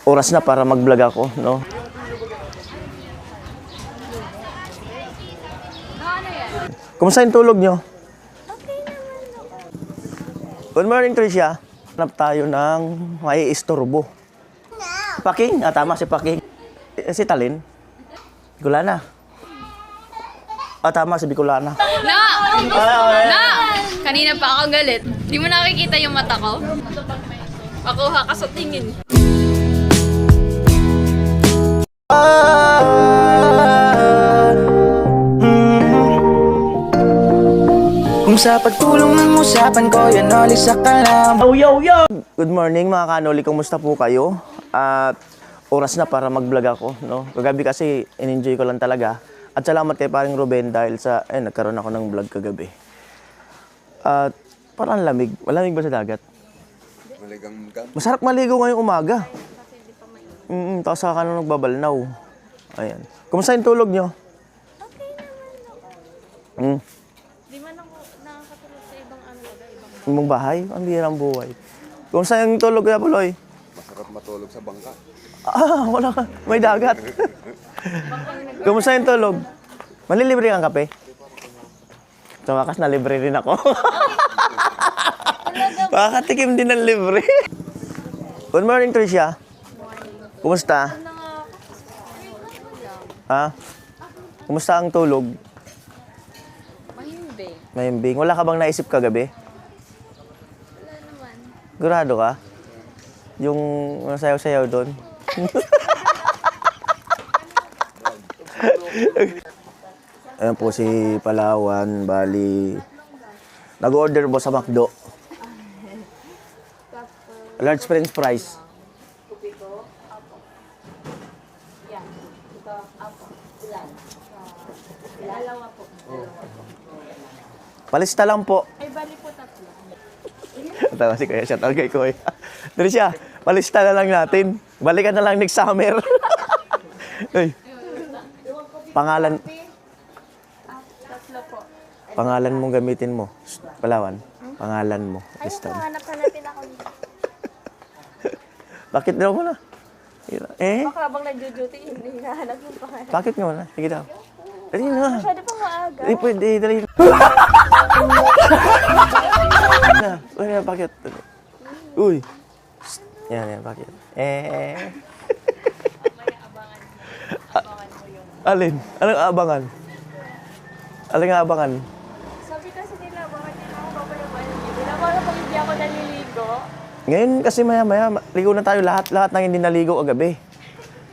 Oras na para mag-vlog ako, no? Kumusta yung tulog nyo? Good morning, Tricia. Hanap tayo ng may istorbo. Si Paking? Tama, si Paking. Si Talin? Bicolana. Tama, si Bicolana. Na! Kanina pa ako galit. Di mo nakikita yung mata ko? Makuha ka sa tingin. Kung sa pagtulong ng usapan ko, yan alis sa kalam. Yo! Good morning mga kanoli, kumusta po kayo? At oras na para mag-vlog ako, no? Kagabi kasi in-enjoy ko lang talaga. At salamat kay paring Ruben dahil sa, nagkaroon ako ng vlog kagabi. At parang lamig. Malamig ba sa dagat? Masarap maligo ngayong umaga. Tapos saka ka nung nagbabalnaw. Ayan. Kumusta yung tulog nyo? Okay naman. Di man ako nakakatulog sa ibang Ibang bahay? Ang birang buhay. Kumusta yung tulog kaya, Puloy? Masarap matulog sa bangka. Wala ka. May dagat. Kumusta yung tulog? Malilibre kang kape? Sa wakas na libre rin ako. Makakatikim din ng libre. Good morning, Tricia. Kumusta? Kumusta ang tulog? Mahimbing. Mahimbing. Wala ka bang naisip kagabi? Wala naman. Gurado ka? Yung sayaw-sayaw doon? Ayan po si Palawan, bali. Nag-order po sa McDo. Large french fries. Palista lang po. Ay, bali po tatlo. Tawa si Kuya, shout out kay Kuya. Tricia, palista na lang natin. Balikan na lang next summer. Ay. Pangalan. Tatlo po. Pangalan mong gamitin mo. Palawan. Pangalan mo. Ay, Lista. hanap na natin ako dito. Bakit daw mo na? Baka habang nag-duty, hindi hinahanap yung pangalan. Bakit nga na? Sige daw. Dali na. Masyado pa maaga. Hindi pwede, dali na. Uy, bakit? Uy. Yan, bakit? Alin? Anong abangan? Alin nga abangan? Sabi kasi nila, bakit nila ako papayaman nyo? Wala ko alam pag hindi ako naliligo. Ngayon kasi maya-maya, ligo na tayo lahat ng hindi naligo kagabi.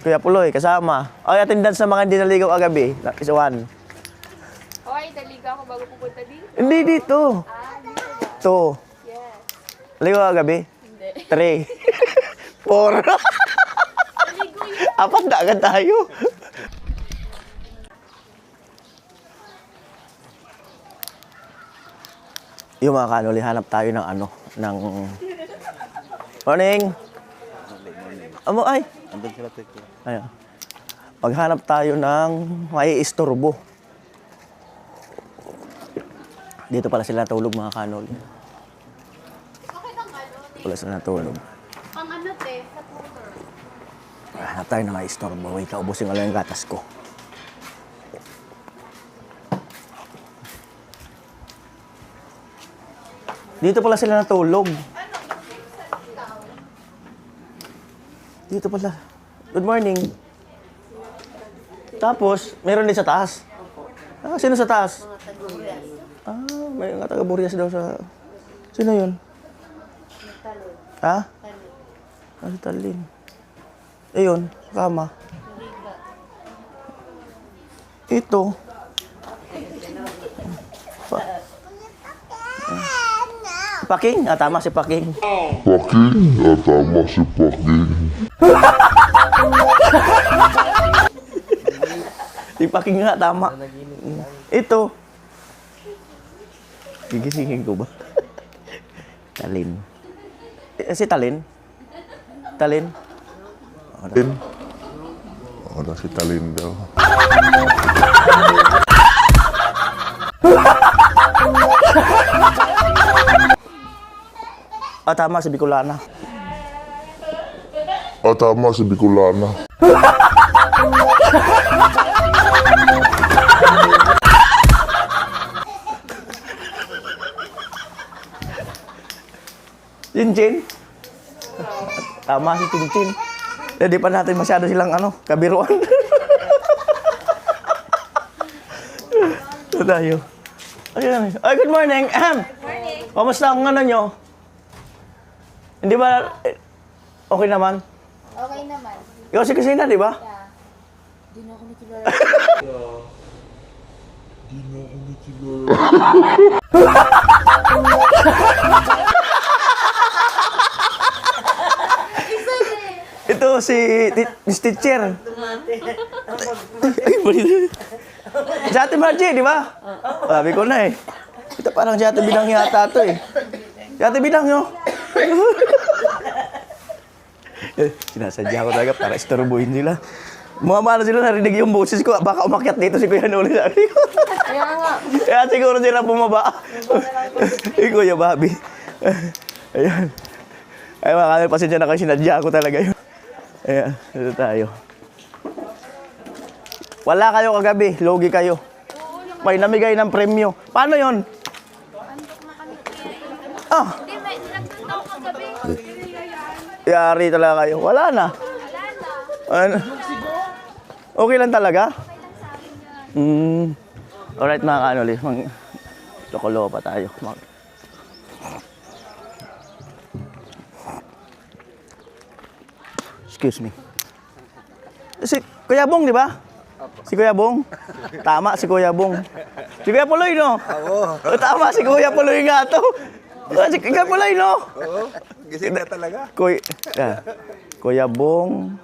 Kuya Puloy, kasama. Ay, attendance sa mga hindi naligo kagabi. Is one. Hoy, naligo ako bago pupunta dito. Hindi dito. Dito ba? Two. Yes. Ligo kagabi? Hindi. 3. 4. Naligo yun. Apat na agad tayo. Yung mga kanoli, hanap tayo ng Morning! Ay! Andun sila, teko. Ayan. Maghanap tayo ng may istorbo. Dito pala sila natulog mga kanoli. Wala sila natulog. Pang ano, te? Hanap tayo ng may istorbo. Wait, kaubusin ko lang yung gatas ko. Dito pala sila natulog. Dito pala. Good morning. Tapos, meron din sa taas. Sino sa taas? May mga taga-Burias daw sa... Sino yun? Si Talin. Ayun, kama. Ito. Paking? Tama, si Paking. Tama si Paking. Si Paking nga, tama. Ito. Gigisingin ko ba? Talin. Si Talin? Talin? Wala si Talin daw. Tama, si Bicolana. Tama si Bicolana. Chin-chin. Tama si Chin-chin. Hindi pa natin masyado silang kabiruan. Ito tayo. Ay, good morning. Morning. Kamusta ang nyo? Hindi ba, okay naman? Okay naman. Ikaw si Kusina, di ba? Ito si Miss Teacher. Ay, mali. Si Ate Margie, di ba? Sabi ko na eh. Ito parang si Ate Binang yata ito eh. Si Ate Binang, no? Sinasadya ko talaga para istorbohin sila. Mga sila, narinig yung boses ko. Baka umakyat dito si Kuya Noli, sabi ko. Kaya nga. Kaya siguro sila bumaba. Kuya Bobby. Ayan. Ay, mga kanil, pasensya na kayo. Sinadya ko talaga yun. Ayan, ito tayo. Wala kayo kagabi. Logi kayo. May namigay ng premyo. Paano yon? Ah, Hindi, may nilagtan ako kagabi. yari talaga kayo. Wala na. Ano? Okay lang talaga? Alright mga kanoli. Loko-loko pa tayo. Excuse me. Si Kuya Bong, di ba? Si Kuya Bong? Tama, si Kuya Bong. Si Kuya Puloy, no? Oo. Tama, si Kuya Puloy nga to. Si Kuya Puloy, no? Oo, gising na talaga. Kuya Bong.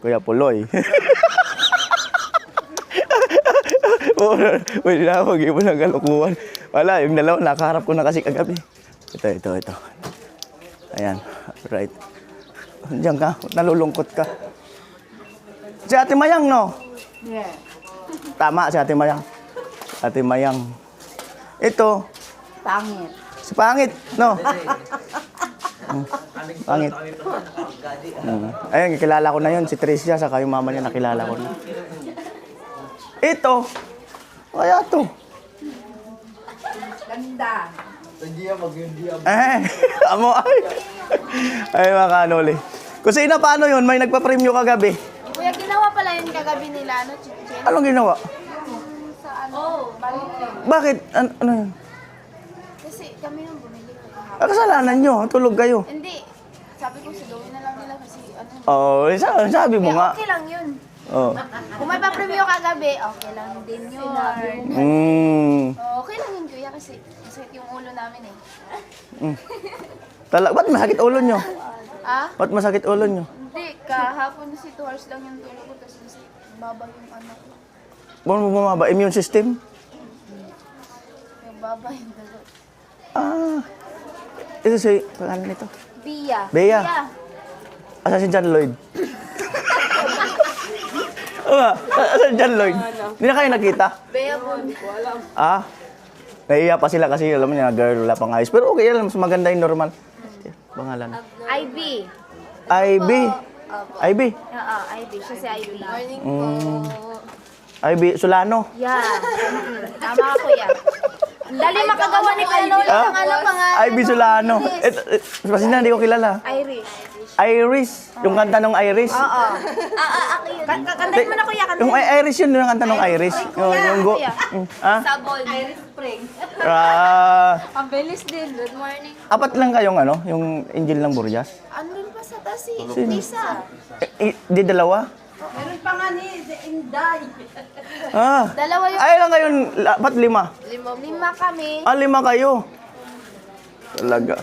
Kuya Puloy. Pwede na ako, hindi mo ng kalukuhan. Wala, yung dalawa, nakaharap ko na kasi kagabi. Ito. Ayan, right. Diyan ka, nalulungkot ka. Si Ate Mayang, no? Yeah. Tama, si Ate Mayang. Ate Mayang. Ito, Pangit. si Pangit, no? Pangit. Ayun, kilala ko na yun. Si Tricia, saka yung mama niya, nakilala ko na. Ito, kaya to. Ganda. Amo ay. Ay, mga kanoli. Kusina, paano yun? May nagpa-premyo kagabi. Kuya, ginawa pala yun kagabi nila, Chinchin? Anong ginawa? Sa balik. Bakit? Ano yun? Kasi kami nung bumili ko kahapon. Kasalanan nyo, tulog kayo. Hindi. Sabi ko, sigawin na lang nila kasi Oo, sabi mo nga. okay lang yun. Oh. Kung may pa-preview kagabi, okay lang din yun. Okay lang yun, kuya, kasi masakit yung ulo namin eh. Ba't masakit ulo nyo? Ah? Ba't masakit ulo nyo? Hindi, kahapon si 2 hours lang yung tulog ko, tapos mas baba yung ko. Buwan mo bumaba? Immune system? Yung baba yung dagot. Ito si, pangalan nito? Bia. Bea. Asa si John Lloyd? Asa si John Lloyd? Hindi na kayo nakita? Bea po. Nahiya pa sila kasi alam mo niya, girl, wala pang ayos. Pero okay lang, mas maganda yung normal. Pangalan. Ivy. Ivy. Ivy. Oo, Ivy. Siya si Ivy. Morning Ivy Solano. Yeah. Tama ka, kuya. Dali makagawa ni Kuya Noli ng pangalan. Ivy Solano. Kasi na, hindi ko kilala. Irish. Iris. Yung kanta ng Iris. Oo. Ako yun. Kantahin mo na, kuya. Yung Iris yun, yung kanta ng Iris. Yung go. Sabol. Iris Spring. Ah, Ang bilis din. Good morning. apat lang kayong yung Angel ng Burias? Andun pa sa tasi. Lisa. Di dalawa? Meron pa nga ni Inday. Dalawa yung... Ay lang ngayon, ba't 5? Lima kami. 5 kayo. Talaga.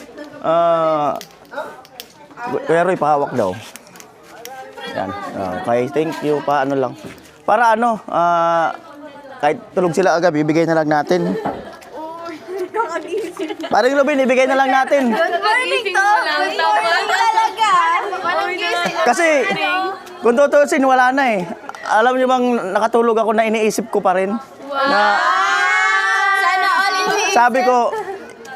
Kuya Roy, pahawak daw. Yan. Okay, thank you. Paano lang. Para kahit tulog sila agad, bibigay na lang natin. Parang Robin, ibigay na lang natin. Good morning to. Good morning talaga. Walang gising. Kasi, kung tutusin, wala na eh. Alam niyo bang nakatulog ako na iniisip ko pa rin? Na, Sana all in me. sabi ko,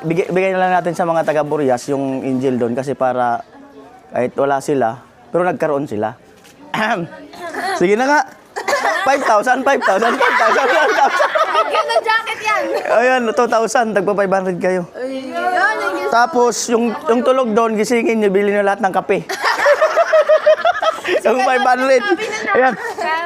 bigay na lang natin sa mga taga-Burias yung Angel doon kasi para kahit wala sila, Pero nagkaroon sila. Sige na nga. 5,000, 5,000, 5,000, 5,000. Bigyan ng jacket yan. Ayan, 2,000. Tagpa 500 kayo. Tapos, yung tulog doon, gisingin nyo, bilhin nyo lahat ng kape. Yung 500. Ayan.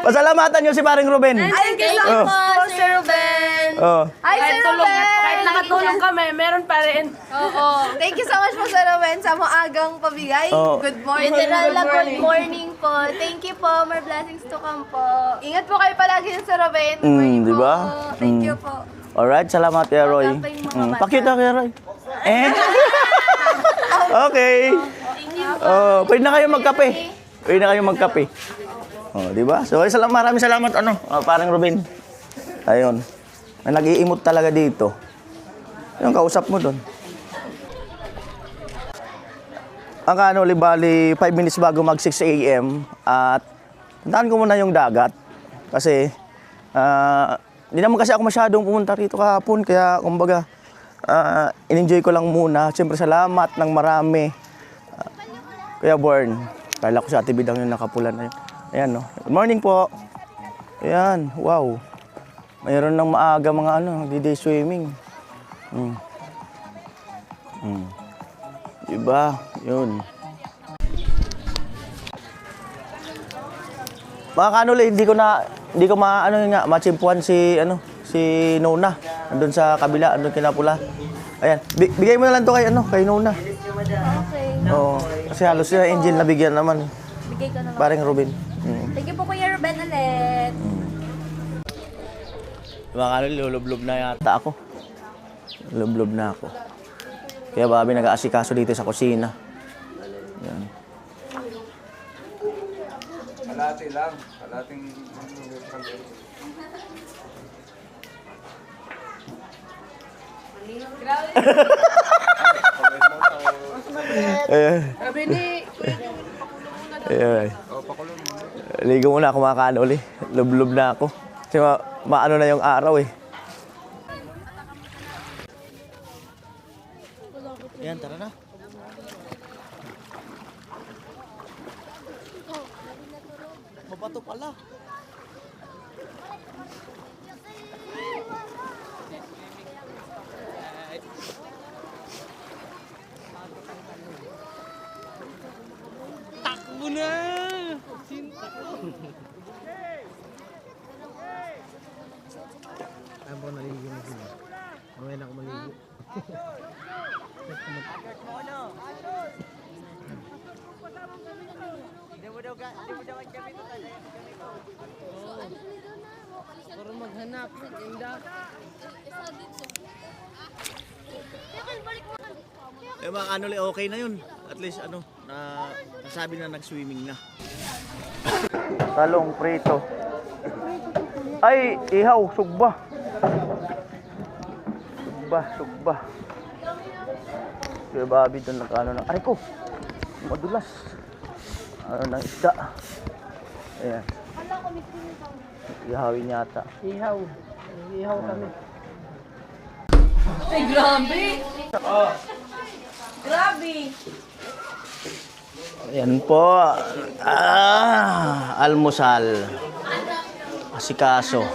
Pasalamatan nyo si paring Ruben. Thank you so much, Sir Ruben. Oh. Hi, Sir Ruben. Kahit nakatulong kami, meron pa rin. Oo. Thank you so much po, Sir Ruben, sa maagang pabigay. Oo. Good morning. Literal na good morning po. Thank you po. More blessings to come po. Ingat po kayo palagi ng Sir Ruben. Good morning di ba? po. Thank you po. Alright, salamat Kuya Roy. Baka pa yung mga bata. Pakita Kuya Roy. Okay. Oh, pwede na kayo magkape. Pwede na kayo magkape. Oh, di ba? So, maraming salamat parang Ruben. Ayun. Na nag-iimot talaga dito. Yung kausap mo doon. Ang bali 5 minutes bago mag 6 a.m. At puntahan ko muna yung dagat. Kasi, hindi naman kasi ako masyadong pumunta rito kahapon. Kaya, kumbaga, in-enjoy ko lang muna. Siyempre, salamat ng marami. Kuya Born. Kala ko sa Ate Bidang yung nakapula na yun. Ayan, no. Good morning po. Ayan, wow. Mayroon ng maaga mga day swimming. Diba? Yun. Mga kanuli, hindi ko machimpuan si Nona. Andun sa kabila, andun kinapula. Ayan, bigay mo na lang to kay Nona. Okay. Oo, kasi halos yung engine nabigyan naman. Bigay ko naman. Paring Ruben. Thank you po, Kuya Ruben, ulit. Mga kanuli, lulublob na yata ako. Lulublob na ako. Kaya babi nag-aasikaso dito sa kusina. Yan. Kalati lang. Kalating... Ayan. Ligo muna ako mga kanuli. Lublob na ako. Kasi maano na yung araw eh. Ayan, tara na. Mabato pala. Takbo na! Ayaw ko naligo na sila. Mamaya na ako maligo. Para maghanap. Eh mga kanuli, okay na yun. At least nasabi na nag-swimming na. Talong prito. Ay, ihaw, sugba. Sugba. Kaya babi doon ng aray ko. Madulas. Ng isda. Ayan. Ihawin yata. Ihaw. Ihaw kami. Ayan po. Almusal. Asikaso.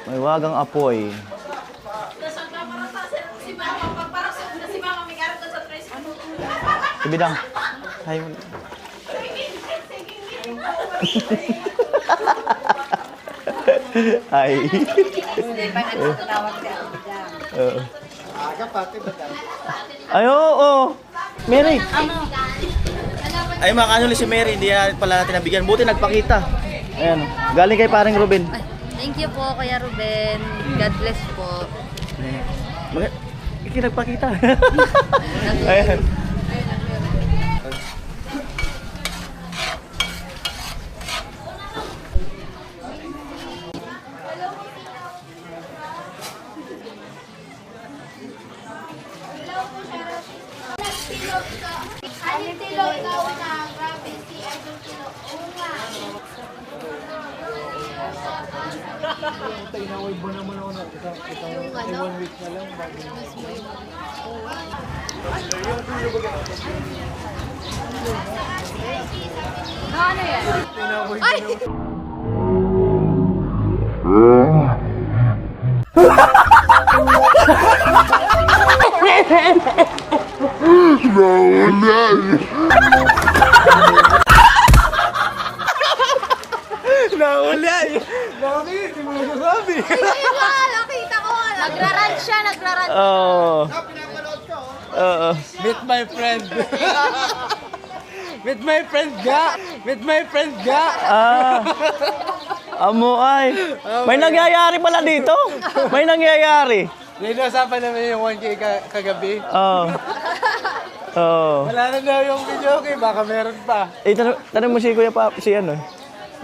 May wagang apoy. Ibidang. Ay. Ay. Ay, oo. Mary. Ay, mga kanuli si Mary. Hindi pala natin nabigyan. Buti nagpakita. Ayan. Galing kay paring Ruben. Thank you po, Kuya Ruben. God bless po. Nagpakita. Ayan. Aling tilog ka una. Grabe si Idol Tilog. Oo nga. Inaway ba naman ako na Yung ano? 1 week na lang bago Mismo yung... Ano yan? Ay! Nahuli! Hindi mo nasasabi! Ayun, nakita ko. Nagra-run siya, nagra-run. Oo. Oo. Meet my friend! Meet my friend ga! Meet my friend ga! Ah. Amo ay. May nangyayari pala dito. May nangyayari. Ninasapan namin yung 1K kagabi. Oo. Oo. Wala na daw yung video, okay? Baka meron pa. Eh, tanong mo si Kuya pa, si ano,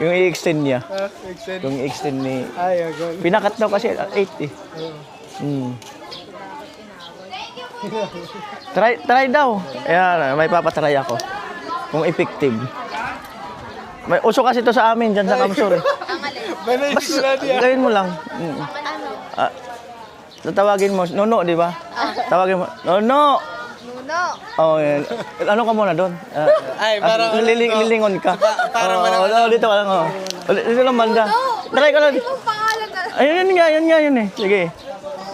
yung i-extend niya. Extend. Yung i-extend ni... Ay, agad. Pinakat daw kasi 8 eh. Try daw. Ayan, may papatry ako. Kung effective. May uso kasi to sa amin, dyan sa Kamsur eh. Manay Bas, ko na niya. gawin mo lang. Ano? Ah, tatawagin mo, Nono, di ba? Tawagin mo, Nono! Nuno. Oh, yan. Ano ka muna doon? Ay, parang lilingon ka. Para oh, dito ka lang, oh. Dito lang banda. Try ka lang. Yung pangalan na. Ayun, yan eh. Sige.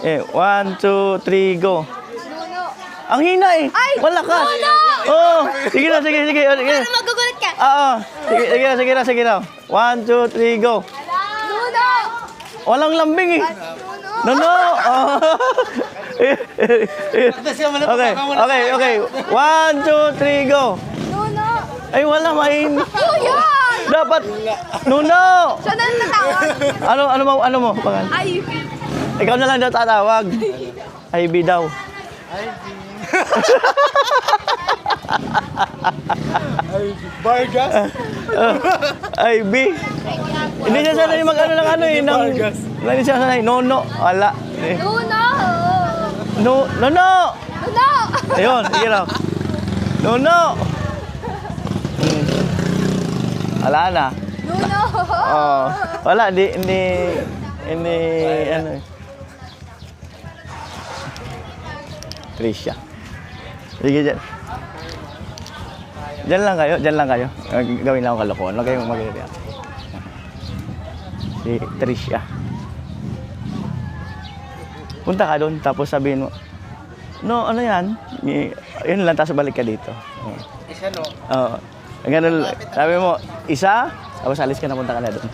1, 2, 3, go. Nuno. Ang hina eh. Ay! Malakas. Nono! Oo. Sige na. Para magugulat ka. Oo. Sige na. 1, 2, 3, go. Nuno! Walang lambing eh. Nuno! No. Oh. Okay. 1, 2, 3, go. Nuno! Ay, wala main. Oh, yan! Dapat. Nuno. Siya na natawag. Ano mo? Pangalan? Ay, Ikaw na lang daw tatawag. IB daw. Vargas? IB. Hindi siya sanay mag-ano ng ano eh. Hindi siya sanay. Nono. Wala. Eh. Nuno! Nono. Nuno! Ayun. Sige raw. Nono. Wala na. Nuno! Oh. Wala. Hindi. Ano eh. Trisha. Sige dyan. Diyan lang kayo. Gawin lang ako kalokohan. Huwag kayong mag-iiyak. Si Trisha. Punta ka doon, tapos sabihin mo, no, ano yan? Yun lang, tapos balik ka dito. Isa no? Oo. Ganun, sabi mo, isa, tapos alis ka na, punta ka na doon.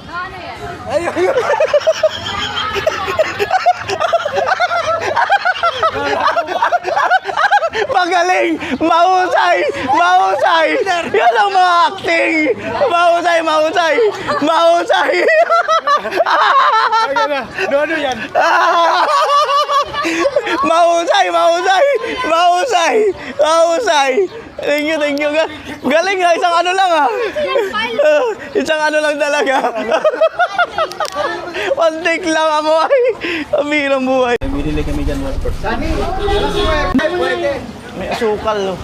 Ano yan? Ay! Magaling! Mahusay! Yan ang mga acting! Mahusay! Ay, na. Ano yan? Mahusay! Thank you. Galing ha, isang ano lang ha. Isang ano lang talaga. One take lang ako ay. Ang hirang buhay. Binili kami dyan 1%. Pwede. May asukal. Oh.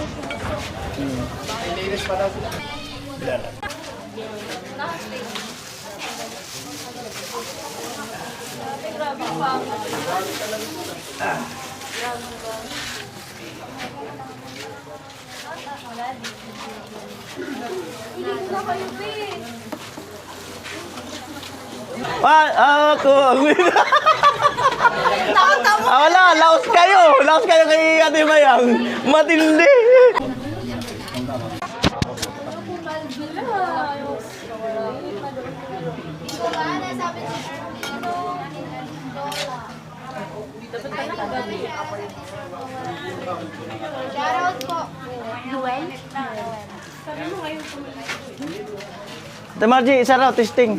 Ako ang wala, laos kayo kay Ate Mayang. Matindi. Shoutout po. Duel? Ate Margie, isa raw, testing.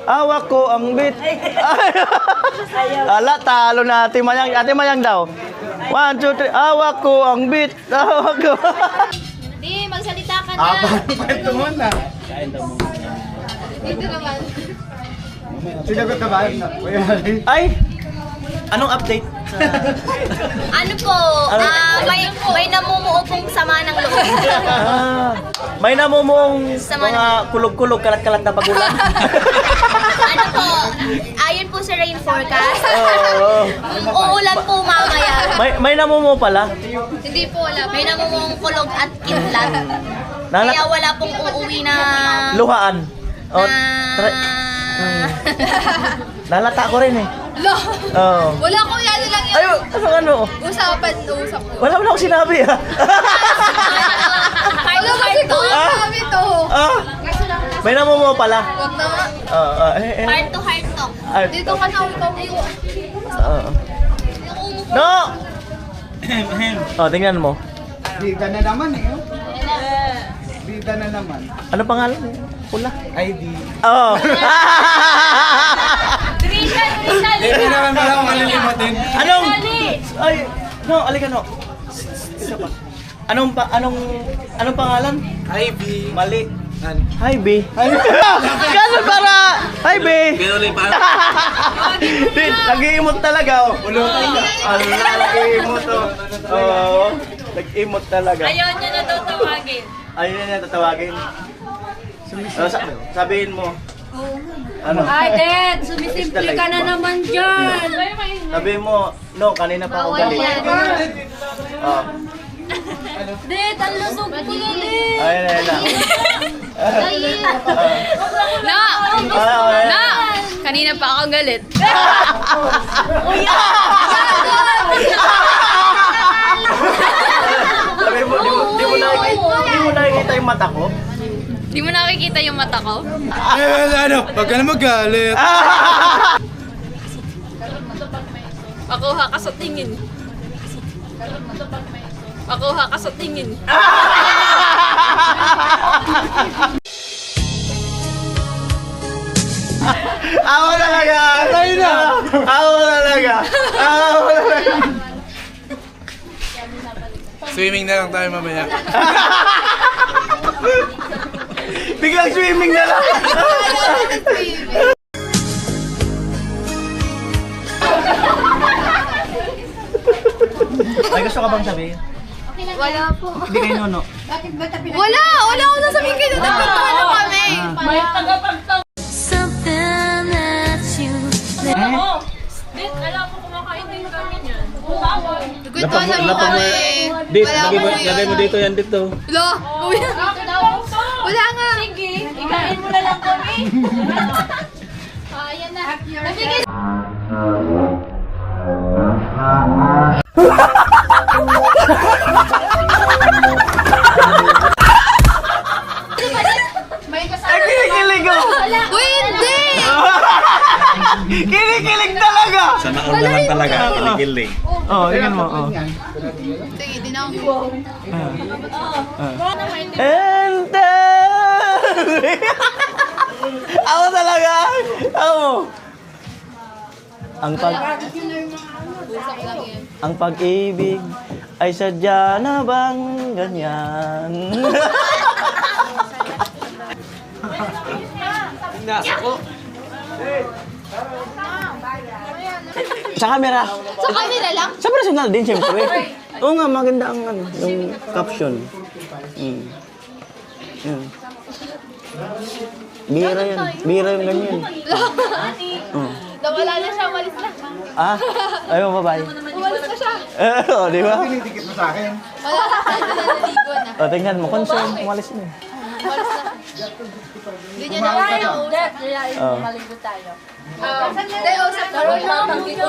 Awak ko ang bit. Ala, talo na Ate Mayang. Ate Mayang daw. 1, 2, 3. Awak ko ang bit. Awak ko. Hindi, magsalita ka na. Ito muna. Dito naman. Sinagot na ba? Ay! Anong update? Ano po, may namumuo pong sama ng loob. May namumuong Sama mga kulog-kulog, kalat-kalat na pagulan. Ano po, ayon po sa rain forecast, Oo. uulan po mamaya. May namumuo pala. Hindi po wala. May namumuong kulog at kidlat. Nalat Kaya wala pong uuwi na... luhaan. Oh, na... nalata ko rin eh. Lo! Oo. Wala ko yan lang yan. Ay, ano? Usapan, usap ko. Wala mo na akong sinabi ah. Wala kasi Ito, sabi to. Ah, may namumuo pala. Huwag na. Heart to heart talk. Ay, Dito ka na, ikaw mo. No! Oh, tingnan mo. Bida na naman eh. Oh. Bida na naman. Ano pangalan niya? Pula. ID. Oh. Hindi naman pala akong kalilimutin. Anong? Ay, no, alika no. Isa pa. Anong pangalan? ID. Mali. Ano? Hi, B. Ganun para. Hi, B. Nag-iimot talaga, oh. Ulutan ka. Allah, nag-iimot, oh. Oo. Nag-iimot talaga. Ayaw niya na daw tawagin. Ayun na tatawagin. Sabihin mo. Ano? Ay, Dad, sumisimple ka na naman dyan. Sabihin mo, no, kanina pa ako galing. Oh. Dad, ang lusog ko galing. Ayun na. Na! Ayun Na! Kanina pa ako galit. Sabi mo, di mo nakikita yung mata ko? Di mo nakikita yung mata ko? Ano? Huwag ka na magalit. Makuha ka sa tingin. Makuha ka sa tingin. Ako talaga! Tayo na. Ako talaga! Ako talaga! Swimming na lang tayo mamaya. Biglang swimming na lang! May gusto ka bang sabihin? Wala po. Hindi kayo nono. Wala! Wala ako nasabihin kayo. Nagkatawa na kami. May tagapagtaw. Something that you... Dit, alam mo kumakain din kami niyan. Nagkatawa na kami. Dit, Wala ko yun. lagay mo dito yan dito. Lo! Kuya. Wala nga. Sige, ikain mo na lang kami. Ayan na. Nabigay. May kasama. Kinikilig ako! Uy, hindi! Kinikilig talaga! Sana all naman talaga, kilig-kilig. Oh, tingnan mo. Oh. Sige, din ako. And then... Ako talaga! Ako! Ang pag-ibig ay sadya na bang ganyan? Nasa ko. Sa camera. Sa kanila lang? Sa personal din, siyempre. Oo nga, maganda ang ano, yung caption. Yan. Bira yan. Bira yung ganyan. Nawala na siya, umalis na. Ah, ayaw mo, bye. Umalis na siya. Oh, di ba? Pinidikit mo sa akin. Wala na siya, naliligo na. O, tingnan mo, concern, umalis na eh. Umalis na. Hindi niya naman kinausap. Oh. Maligo tayo. Hindi, usap na.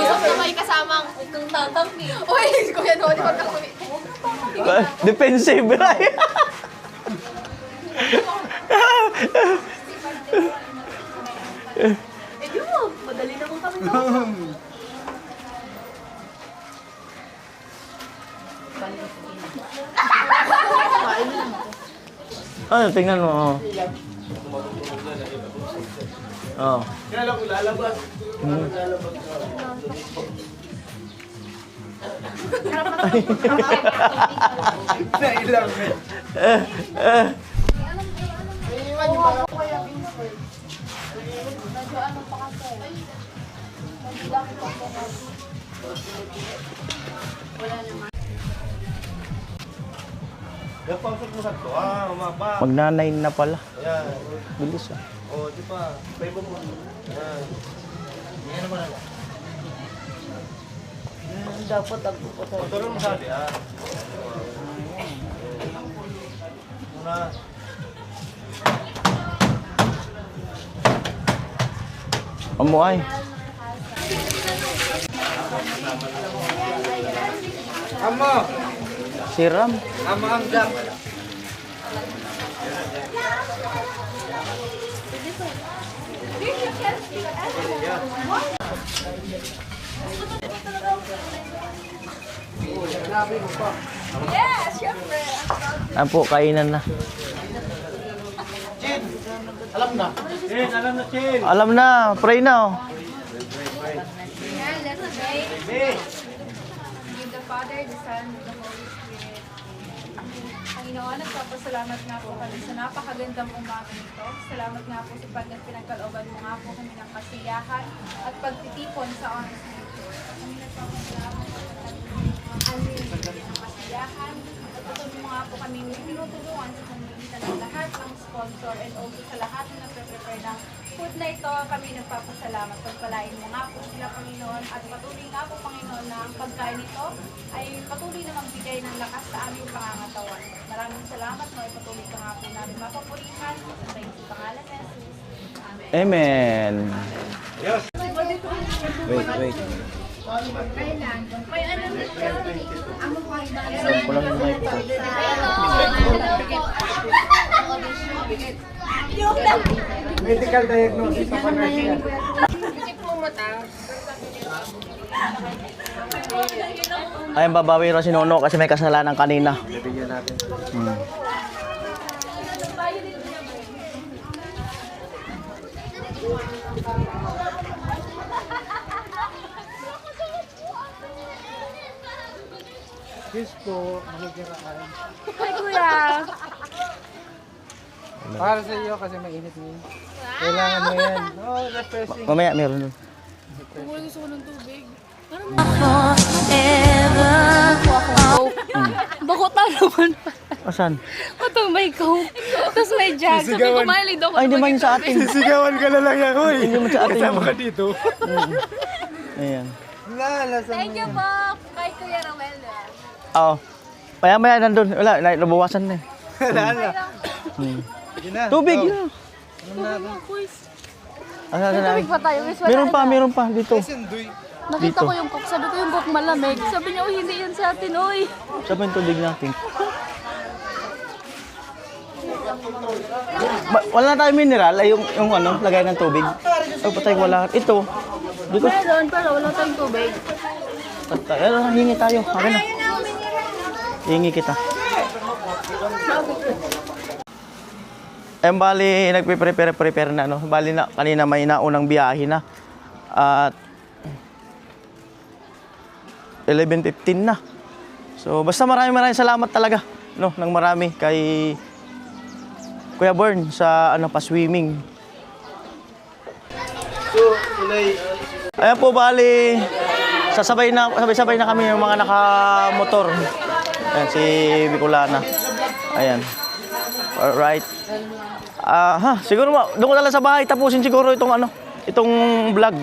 Usap na may kasamang. Itong tatampi. Uy, Kuya Noni, wag ka kumi. Defensive, right? Madali naman kami. Ano, tingnan mo. Oh. Oh. Kala ko lalabas. Nailang eh. Magna-9 na pala. Bilis ah. Amuay. Amo, Siram. amo ang gap. Ayan po, kainan na. Alam na, pray na oh. Ayan, let's pray. Give the Father, the Son, and the Holy Spirit. Panginoon, nagpapasalamat nga po kami sa napakagandang umaga nito. Salamat nga po sa pinagkalooban mo nga po kami ng kasiyahan at pagtitipon sa honest nature. Kami nagpapasalamat sa pagtitipon ng kasiyahan at patuloy mo nga po kami tinutulungan sa pamamagitan ng lahat ng sponsor and also sa lahat na nagpe-prepare ng food na ito. Kami nagpapasalamat. Pagpalain mo nga po sila, Panginoon, at patuloy nga po, Panginoon, na ang pagkain ito ay patuloy na magbigay ng lakas sa aming pangangatawan. Maraming salamat mo, ay patuloy ka nga po namin mapapurihan sa iyong pangalan ni Jesus. Amen. Amen. May ano dito? Amo pa Ko lang yung mic ko. Medical diagnosis sa panarsiya. Ayun, babawi rin si Nono kasi may kasalanan kanina. Yes po, makikiraan. Hi, Kuya. Para sa iyo kasi mainit niyo. Kailangan mo yan. Oh, refreshing. Mamaya, meron doon. Bakot na naman pa. Asan? Ito may coke. Tapos may jug. Sabi ko, mahilig daw Ay, hindi man sa atin. Sisigawan ka na lang ako eh. Hindi man sa atin. Kasama ka dito. Ayan. Thank you po kay Kuya Romel. Oo. Maya-maya nandun. Wala, nabawasan na eh. Lala. Tubig na. Asan na? Tubig pa tayo. Guys, Meron pa dito. Nakita ko yung coke. Sabi ko yung coke malamig. Sabi niya, oh, hindi yan sa atin, oy. Saan pa yung tubig natin? Wala na tayo mineral, ay yung ano, lagay ng tubig. Ay, patay wala. Ito. Dito. Meron, pero wala tayong tubig. Ano, hingi tayo. Akin na. Hingi kita. Bali, nagpe-prepare na, no? Bali na, kanina may naunang biyahe na. At 11:15 na. So, basta maraming salamat talaga, no? Nang marami kay Kuya Bern sa ano pa swimming. Ayan po, bali sabay-sabay na kami ng mga nakamotor. Ayan si Bicolana. Ayan. Alright. Siguro doon ko na lang sa bahay tapusin siguro itong vlog.